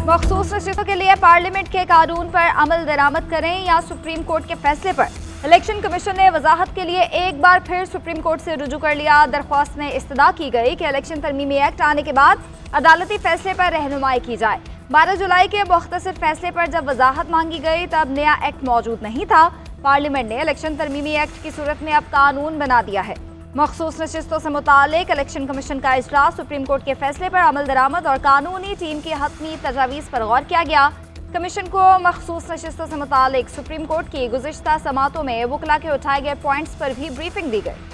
मखसूस नशिस्तों के लिए पार्लियामेंट के कानून पर अमल दरामद करें या सुप्रीम कोर्ट के फैसले पर। इलेक्शन कमीशन ने वजाहत के लिए एक बार फिर सुप्रीम कोर्ट से रुजू कर लिया। दरख्वास्त में इस्तदा की गई कि इलेक्शन तरमीमी एक्ट आने के बाद अदालती फैसले पर रहनुमाई की जाए। 12 जुलाई के मुख्तसर फैसले पर जब वजाहत मांगी गई तब नया एक्ट मौजूद नहीं था। पार्लियामेंट ने इलेक्शन तरमीमी एक्ट की सूरत में अब कानून बना दिया है। मखसूस नशिस्तों से मुतालिक इलेक्शन कमीशन का इजलास, सुप्रीम कोर्ट के फैसले पर अमल दरामद और कानूनी टीम की हतमी तजावीज़ पर गौर किया गया। कमीशन को मखसूस नशिस्तों से मुतालिक सुप्रीम कोर्ट की गुज़िश्ता समातों में वकला के उठाए गए पॉइंट्स पर भी ब्रीफिंग दी गई।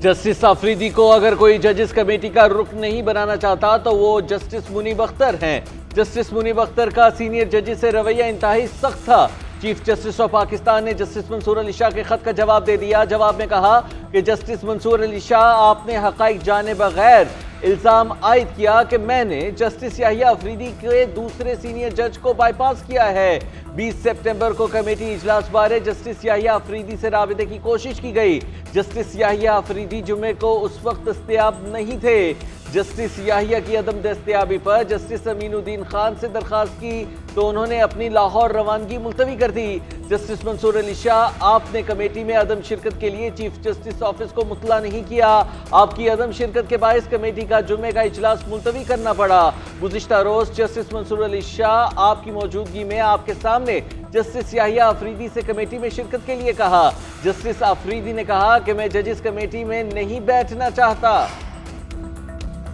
जस्टिस अफरीदी को अगर कोई जजेस कमेटी का रुकन नहीं बनाना चाहता तो वो जस्टिस मुनीब अख्तर हैं। जस्टिस मुनीब अख्तर का सीनियर जजेस से रवैया इंतहाई सख्त था। चीफ जस्टिस ऑफ पाकिस्तान ने जस्टिस मंसूर अली शाह के खत का जवाब दे दिया। जवाब में कहा कि जस्टिस मंसूर अली शाह, आपने हकाइक जाने बगैर इल्जाम आयद किया कि मैंने जस्टिस याहिया अफरीदी के दूसरे सीनियर जज को बाईपास किया है। 20 सितंबर को कमेटी इजलास बारे जस्टिस याहिया अफरीदी से राबिते की कोशिश की गई। जस्टिस याहिया अफरीदी जुमे को उस वक्त दस्तयाब नहीं थे। जस्टिस याहिया की अदम दस्तयाबी पर जस्टिस अमीनुद्दीन खान से दरखास्त की तो उन्होंने अपनी लाहौर रवानगी मुलतवी कर दी। जस्टिस मंसूर अली शाह, आपने कमेटी में अदम शिरकत के लिए चीफ जस्टिस ऑफिस को मुतला नहीं किया। आपकी अदम शिरकत के बायस कमेटी का जुमे का इजलास मुलतवी करना पड़ा। गुज़िश्ता रोज जस्टिस मंसूर अली शाह आपकी मौजूदगी में आपके सामने जस्टिस याहिया अफरीदी से कमेटी में शिरकत के लिए कहा। जस्टिस अफरीदी ने कहा कि मैं जजेस कमेटी में नहीं बैठना चाहता।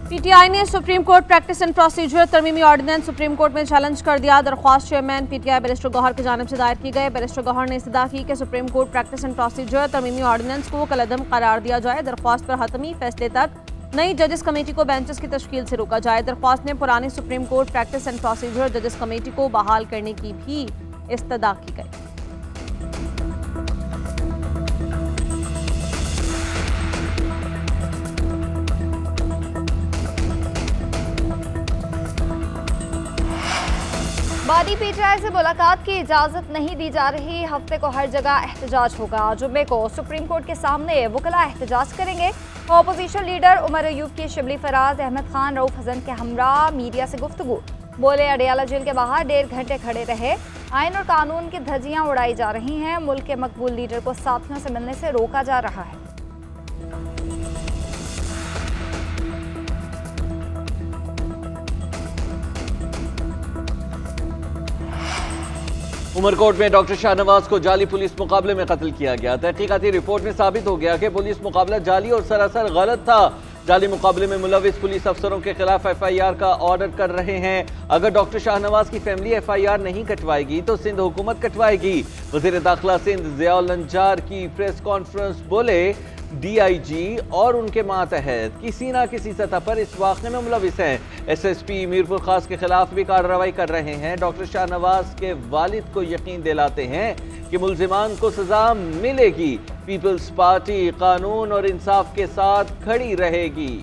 पीटीआई ने supreme court practice and procedure तरमीमी ऑर्डिनेंस सुप्रीम कोर्ट में चैलेंज कर दिया। दरख्वास्त चेयरमैन पीटीआई बैरिस्टर गौहर की जानिब से दायर की गई। बैरिस्टर गौहर ने इस्तदा की कि supreme court practice and procedure तरमीमी ऑर्डिनेंस को कलअदम करार दिया जाए। दरख्वास्त पर हतमी फैसले तक नई जजेस कमेटी को बेंचेस की तश्कील से रोका जाए। दरख्वास्त में पुरानी supreme court practice and procedure जजेस कमेटी को बहाल करने की भी इस्तदा की गई। बादी पीटीआई से मुलाकात की इजाज़त नहीं दी जा रही। हफ्ते को हर जगह एहतजाज होगा। जुम्मे को सुप्रीम कोर्ट के सामने वकला एहतजाज करेंगे। अपोजिशन लीडर उमर अयूब की शिबली फराज अहमद खान रऊफ हसन के हमरा मीडिया से गुफ्तगू। बोले, अडियाला जेल के बाहर 1.5 घंटे खड़े रहे। आइन और कानून की धज्जियां उड़ाई जा रही हैं। मुल्क के मकबूल लीडर को साथियों से मिलने से रोका जा रहा है। उमरकोट में डॉक्टर शाहनवाज को जाली पुलिस मुकाबले में कत्ल किया गया। तहकीकाती रिपोर्ट में साबित हो गया कि पुलिस मुकाबला जाली और सरासर गलत था। जाली मुकाबले में मुलविस पुलिस अफसरों के खिलाफ FIR का ऑर्डर कर रहे हैं। अगर डॉक्टर शाहनवाज की फैमिली FIR नहीं कटवाएगी तो सिंध हुकूमत कटवाएगी। वज़ीर दाखिला सिंध ज़ियाउल अंजार की प्रेस कॉन्फ्रेंस बोले, DIG और उनके मातहत किसी न किसी सतह पर इस वाक़े में मुलविस हैं। SSP मीरपुर खास के खिलाफ भी कार्रवाई कर रहे हैं। डॉक्टर शाहनवाज के वालिद को यकीन दिलाते हैं कि मुल्जिमान को सजा मिलेगी। पीपल्स पार्टी कानून और इंसाफ के साथ खड़ी रहेगी।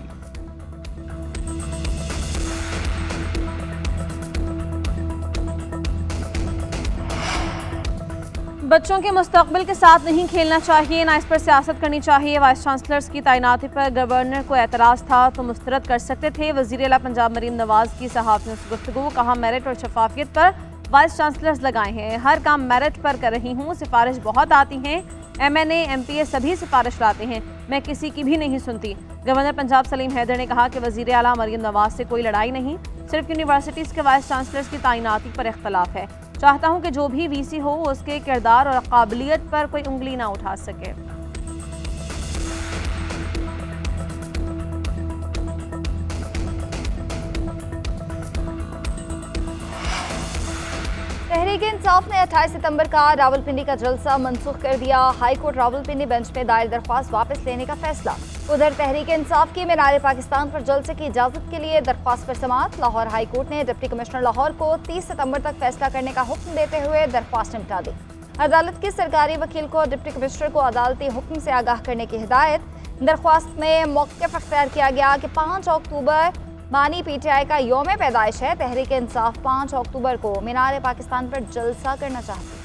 बच्चों के मुस्तकबिल के साथ नहीं खेलना चाहिए, ना इस पर सियासत करनी चाहिए। वाइस चांसलर्स की तैनाती पर गवर्नर को एतराज़ था तो मुस्तरद कर सकते थे। वज़ीर आला पंजाब मरीम नवाज की सहाफ़ियों से गुफ्तगू। कहा, मेरिट और शफाफियत पर वाइस चांसलर्स लगाए हैं। हर काम मेरिट पर कर रही हूँ। सिफारिश बहुत आती हैं। MNA MPA सभी सिफारिश लाते हैं, मैं किसी की भी नहीं सुनती। गवर्नर पंजाब सलीम हैदर ने कहा कि वज़ीर आला मरीम नवाज से कोई लड़ाई नहीं, सिर्फ यूनिवर्सिटीज़ के वाइस चांसलर्स की तैनाती पर इख्तलाफ है। चाहता हूँ कि जो भी VC हो उसके किरदार और काबिलियत पर कोई उंगली ना उठा सके। तहरीक-ए-इंसाफ ने 28 सितंबर का रावलपिंडी का जलसा मनसूख कर दिया। हाई कोर्ट रावलपिंडी बेंच में दायर दरख्वास्त वापस लेने का फैसला। उधर तहरीक-ए-इंसाफ की मीनार पाकिस्तान पर जलसे की इजाज़त के लिए दरख्वास्त पर समाअत। लाहौर हाई कोर्ट ने डिप्टी कमिश्नर लाहौर को 30 सितंबर तक फैसला करने का हुक्म देते हुए दरख्वास्त निपटा दी। अदालत के सरकारी वकील को डिप्टी कमिश्नर को अदालती हुक्म से आगाह करने की हिदायत। दरख्वास्त में मौक़िफ़ अख्तियार किया गया कि 5 अक्टूबर बानी पीटीआई का यौम पैदाइश है। तहरीक इंसाफ 5 अक्टूबर को मीनार पाकिस्तान पर जलसा करना चाहती है।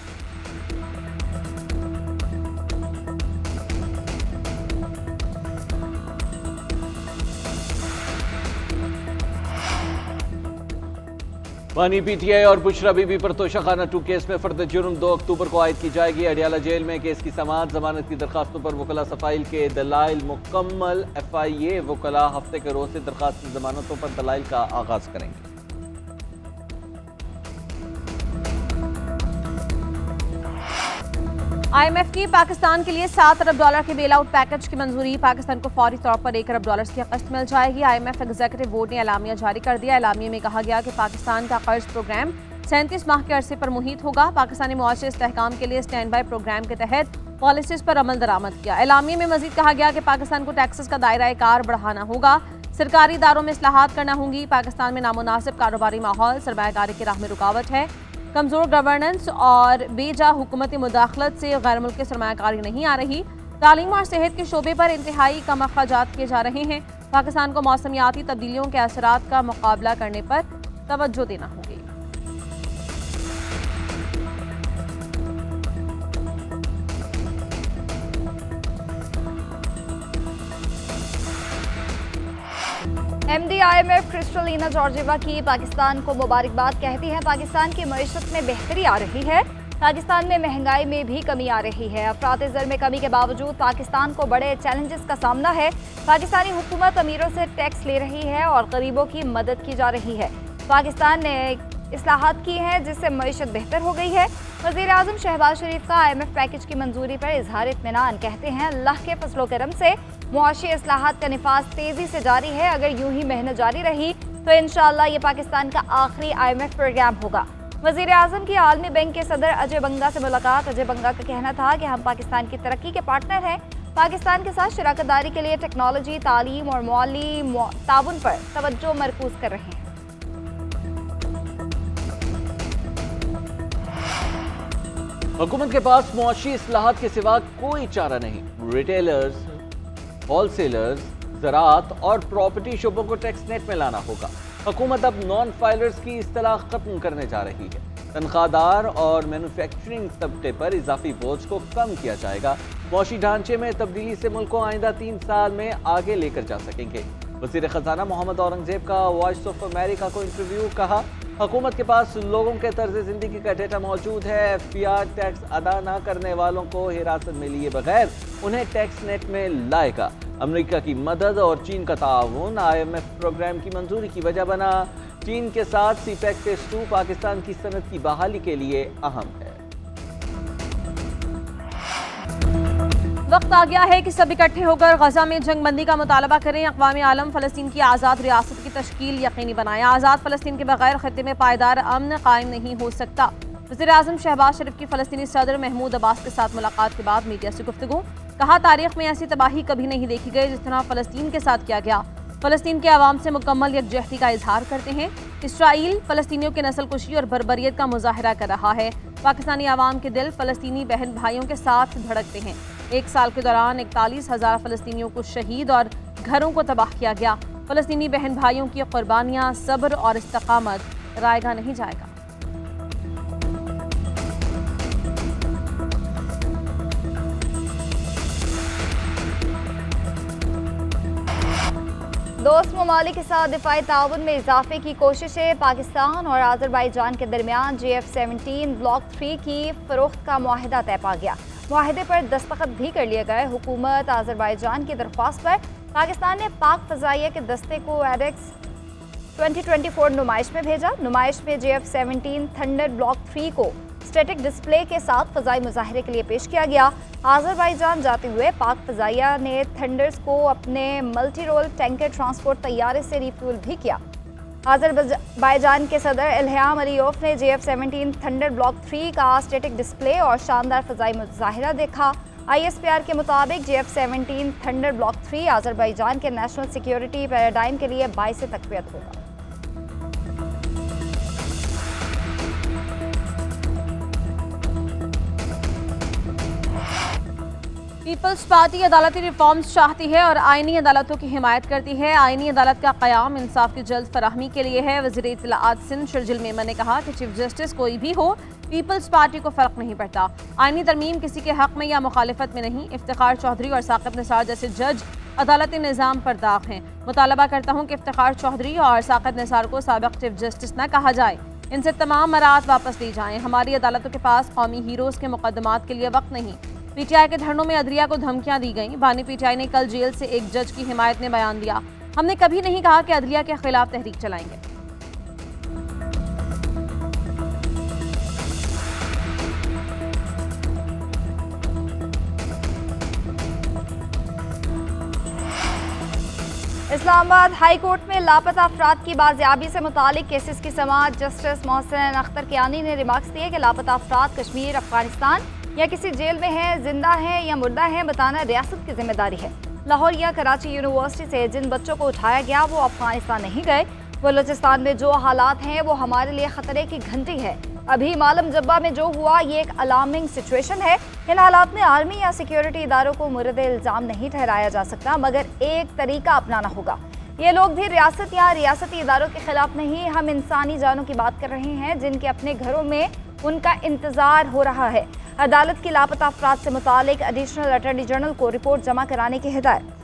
बानी पीटीआई और बुशरा बीबी पर तोशाखाना 2 केस में फर्द जुर्म 2 अक्टूबर को आयद की जाएगी। अडियाला जेल में केस की समाअत, जमानत की दरखास्तों पर वकला सफाइल के दलाइल मुकम्मल। FIA वकला हफ्ते के रोज से दरखास्त जमानतों पर दलाइल का आगाज करेंगे। IMF की पाकिस्तान के लिए $7 अरब के बेल आउट पैकेज की मंजूरी। पाकिस्तान को फौरी तौर पर $1 अरब की किस्त मिल जाएगी। IMF एग्जीक्यूटिव बोर्ड ने एलामिया जारी कर दिया। एलामिया में कहा गया कि पाकिस्तान का कर्ज प्रोग्राम 37 माह के अरसे पर मुहित होगा। पाकिस्तानी मुआशरे इस्तेहकाम के लिए स्टैंड बाई प्रोग्राम के तहत पॉलिसीज पर अमल दरामद किया। एलामिया में मजीद कहा गया कि पाकिस्तान को टैक्सेस का दायरा कार बढ़ाना होगा, सरकारी इदारों में इस्लाहात करना होंगी। पाकिस्तान में नामुनासिब कारोबारी माहौल सरमायाकारी की राह में रुकावट है। कमजोर गवर्नेंस और बेजा हुकूमती मुदाखलत से गैर मुल्की सरमायाकारी नहीं आ रही। तालीम और सेहत के शोबे पर इंतहाई कम अखराजात किए जा रहे हैं। पाकिस्तान को मौसमियाती तब्दीलियों के असरात का मुकाबला करने पर तवज्जो देना होगी। MD IMF क्रिस्टलिना जॉर्जिवा की पाकिस्तान को मुबारकबाद कहती हैं। पाकिस्तान की मईशत में बेहतरी आ रही है। पाकिस्तान में महंगाई में भी कमी आ रही है। अफरात ज़र में कमी के बावजूद पाकिस्तान को बड़े चैलेंजेस का सामना है। पाकिस्तानी हुकूमत अमीरों से टैक्स ले रही है और गरीबों की मदद की जा रही है। पाकिस्तान ने इस्लाहात की हैं जिससे मईशत बेहतर हो गई है। वज़ीर आज़म शहबाज शरीफ का IMF पैकेज की मंजूरी पर इजहार इत्मीनान। कहते हैं अल्लाह के फजलो करम से मुआशी इस्लाहात का निफाज तेज़ी से जारी है। अगर यूं ही मेहनत जारी रही तो इंशाअल्लाह ये पाकिस्तान का आखिरी IMF प्रोग्राम होगा। वज़ीर आज़म की आलमी बैंक के सदर अजय बंगा से मुलाकात। अजय बंगा का कहना था कि हम पाकिस्तान की तरक्की के पार्टनर हैं। पाकिस्तान के साथ शराकतदारी के लिए टेक्नोलॉजी, तालीम और माली ताउन पर तवज्जो मरकूज कर रहे हैं। हुकूमत के पास मुआशी इस्लाहात के सिवा कोई चारा नहीं। रिटेलर्स, होलसेलर्स, ज़राअत और प्रॉपर्टी शोबों को टैक्स नेट में लाना होगा। हुकूमत अब नॉन फाइलर्स की इस्तिलाह खत्म करने जा रही है। तनख्वाहदार और मैन्युफैक्चरिंग तबके पर इजाफी बोझ को कम किया जाएगा। मुआशी ढांचे में तब्दीली से मुल्क को आइंदा 3 साल में आगे लेकर जा सकेंगे। वज़ीर ख़जाना मोहम्मद औरंगज़ेब का वॉइस ऑफ अमेरिका को इंटरव्यू। कहा, हुकूमत के पास लोगों के तर्ज ज़िंदगी का डेटा मौजूद है। FIR टैक्स अदा न करने वालों को हिरासत में लिए बगैर उन्हें टैक्स नेट में लाएगा। अमेरिका की मदद और चीन का ताउन IMF प्रोग्राम की मंजूरी की वजह बना। चीन के साथ CPEC फेज 2 पाकिस्तान की सनत की बहाली के लिए अहम है। वक्त आ गया है कि सब इकट्ठे होकर गजा में जंग बंदी का मुतालबा करें। अक़वाम आलम फ़लस्तीन की आज़ाद रियासत की तश्कील यकीनी बनाएं। आज़ाद फ़लस्तीन के बगैर खत्ते में पायदार अमन कायम नहीं हो सकता। वज़ीर आज़म शहबाज शरीफ की फ़लस्तीनी सदर महमूद अब्बास के साथ मुलाकात के बाद मीडिया से गुफ्तगू। कहा, तारीख में ऐसी तबाही कभी नहीं देखी गई जिस तरह फ़लस्तीन के साथ किया गया। फ़लस्तीन के अवाम से मुकम्मल यकजहती का इजहार करते हैं। इसराइल फ़लस्तीनियों की नस्लकुशी और बर्बरियत का मुजाहरा कर रहा है। पाकिस्तानी अवाम के दिल फ़लस्तीनी बहन भाइयों के साथ धड़कते हैं। 1 साल के दौरान 41,000 फ़लस्तीनियों को शहीद और घरों को तबाह किया गया। फ़लस्तीनी बहन भाइयों की कुर्बानियाँ, सब्र और इस्तकामत रायगा नहीं जाएगा। दोस्त ममालिक के साथ दिफाई ताउन में इजाफे की कोशिशें। पाकिस्तान और आज़रबाईजान के दरमियान JF-17 ब्लॉक 3 की फ़रोख्त का मुआहिदा तय पा गया। मुआहिदे पर दस्तखत भी कर लिए गए। हुकूमत आज़रबाईजान की दरख्वास्त पर पाकिस्तान ने पाक फ़ज़ाइया के दस्ते को एडेक्स 2024 नुमाइश में भेजा। नुमाइश में JF-17 थंडर ब्लॉक 3 को स्टैटिक डिस्प्ले के साथ फ़ज़ाई मुजाहरे के लिए पेश किया गया। आज़रबाईजान जाते हुए पाक फ़ज़ाइया ने थंडर्स को अपने मल्टी रोल टैंकर ट्रांसपोर्ट तैयारे से रिफ्यूल भी किया। आज़रबाईजान के सदर इल्हाम अलीयोफ ने JF-17 थंडर ब्लॉक 3 का स्टैटिक डिस्प्ले और शानदार फ़ज़ाई मुजाहरा देखा। ISPR के मुताबिक JF-17 थंडर ब्लॉक 3 आज़रबाईजान के नेशनल सिक्योरिटी पैराडाइम के लिए बाइस तक़वियत होगा। पीपल्स पार्टी अदालती रिफॉर्म्स चाहती है और आईनी अदालतों की हिमायत करती है। आईनी अदालत का क़याम इंसाफ की जल्द फराहमी के लिए है। वज़ीर इत्तलाआत सिंध शर्जिल मेमन ने कहा कि चीफ जस्टिस कोई भी हो, पीपल्स पार्टी को फ़र्क नहीं पड़ता। आईनी तरमीम किसी के हक़ में या मुखालिफत में नहीं। इफ्तिखार चौधरी और साक़िब निसार जैसे जज अदालती निज़ाम पर दाग हैं। मुतालबा करता हूँ कि इफ्तिखार चौधरी और साक़िब निसार को साबिक़ चीफ जस्टिस न कहा जाए। इनसे तमाम मरात वापस ली जाएँ। हमारी अदालतों के पास कौमी हीरोज़ के मुकदमात के लिए वक्त नहीं। पीटीआई के धरनों में अदलिया को धमकियां दी गईं। बानी पीटीआई ने कल जेल से एक जज की हिमायत में बयान दिया। हमने कभी नहीं कहा कि अदलिया के खिलाफ तहरीक चलाएंगे। इस्लामाबाद हाई कोर्ट में लापता अफराद की बाजियाबी से मुतालिक केसेस की समाअत जस्टिस मोहसिन अख्तर कियानी ने रिमार्क्स दिए कि लापता अफराद कश्मीर, अफगानिस्तान या किसी जेल में हैं, जिंदा हैं या मुर्दा हैं बताना रियासत की जिम्मेदारी है। लाहौर या कराची यूनिवर्सिटी से जिन बच्चों को उठाया गया वो अफगानिस्तान नहीं गए। बलूचिस्तान में जो हालात हैं वो हमारे लिए खतरे की घंटी है। अभी मालम जब्बा में जो हुआ ये एक अलार्मिंग सिचुएशन है। इन हालात में आर्मी या सिक्योरिटी इदारों को मुर्द इल्ज़ाम नहीं ठहराया जा सकता, मगर एक तरीका अपनाना होगा। ये लोग भी रियासत या रियासती इदारों के खिलाफ नहीं, हम इंसानी जानों की बात कर रहे हैं जिनके अपने घरों में उनका इंतजार हो रहा है। अदालत की लापता अफराद से मुतालिक एडिशनल अटॉर्नी जनरल को रिपोर्ट जमा कराने की हिदायत।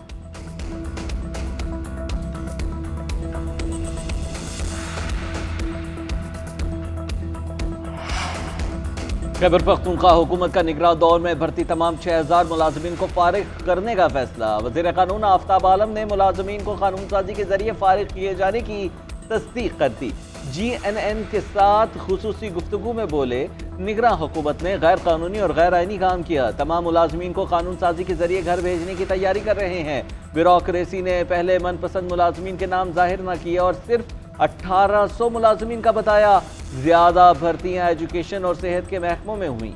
खैबर पख्तूनख्वा हुकूमत का निगरान दौर में भर्ती तमाम 6000 मुलाजमीन को फारिग करने का फैसला। वज़ीर कानून आफ्ताब आलम ने मुलाजमीन को कानून साजी के जरिए फारिग किए जाने की तस्दीक कर दी। GNN के साथ खुसूसी गुफ्तगू में बोले, निगरान हुकूमत ने गैर कानूनी और गैर आईनी काम किया। तमाम मुलाजमीन को कानून साजी के जरिए घर भेजने की तैयारी कर रहे हैं। ब्यूरोक्रेसी ने पहले मनपसंद मुलाजमीन के नाम जाहिर न किए और सिर्फ 1800 मुलाजमीन का बताया। ज्यादा भर्तियां एजुकेशन और सेहत के महकमों में हुई।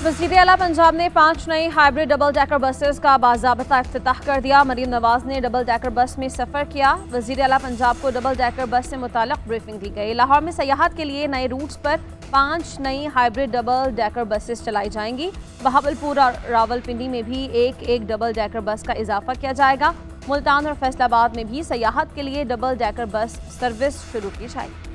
वज़ीर आला पंजाब ने 5 नई हाइब्रिड डबल डेकर बसेस का बाज़ाबता इफ्तिताह कर दिया। मरीम नवाज ने डबल डेकर बस में सफ़र किया। वज़ीर आला पंजाब को डबल डेकर बस से मुताल्लिक़ ब्रीफिंग दी गई। लाहौर में सयाहत के लिए नए रूट्स पर 5 नई हाइब्रिड डबल डेकर बसेस चलाई जाएंगी। बहावलपुर और रावलपिंडी में भी एक डबल डेकर बस का इजाफा किया जाएगा। मुल्तान और फैसलाबाद में भी सयाहत के लिए डबल डेकर बस सर्विस शुरू की जाएगी।